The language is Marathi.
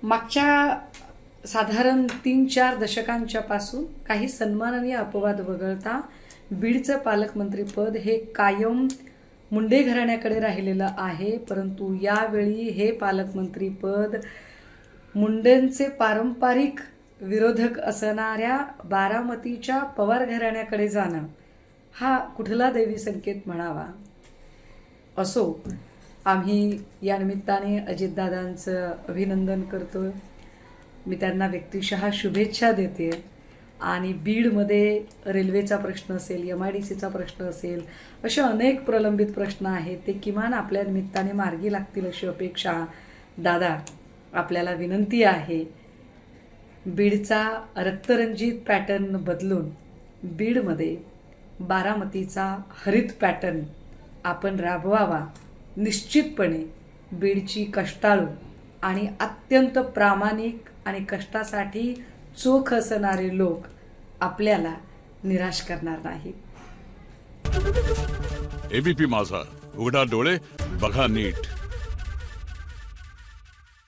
मागच्या साधारण 3-4 दशकांच्या पासून काही सन्माननीय अपवाद वगळता बीडचं पालकमंत्रीपद हे कायम मुंडे घराण्याकडे राहिलेलं आहे. परंतु यावेळी हे पालकमंत्रीपद मुंडेंचे पारंपरिक विरोधक असणाऱ्या बारामतीच्या पवार घराण्याकडे जाणं हा कुठला दैवी संकेत म्हणावा. असो, आम्ही या निमित्ताने अजितदादांचं अभिनंदन करतो. मी त्यांना व्यक्तिशः शुभेच्छा देते. आणि बीडमध्ये रेल्वेचा प्रश्न असेल, MIDCचा प्रश्न असेल, असे अनेक प्रलंबित प्रश्न आहेत, ते किमान आपल्या निमित्ताने मार्गी लागतील अशी अपेक्षा दादा आपल्याला विनंती आहे. बीडचा रक्तरंजित पॅटर्न बदलून बीडमध्ये बारामतीचा हरित पॅटर्न आपण राबवावा. निश्चितपणे बीडची कष्टाळू आणि अत्यंत प्रामाणिक आणि कष्टासाठी चोख असणारे लोक आपल्याला निराश करणार नाहीत. ABP माझा, उघडा डोळे बघा नीट.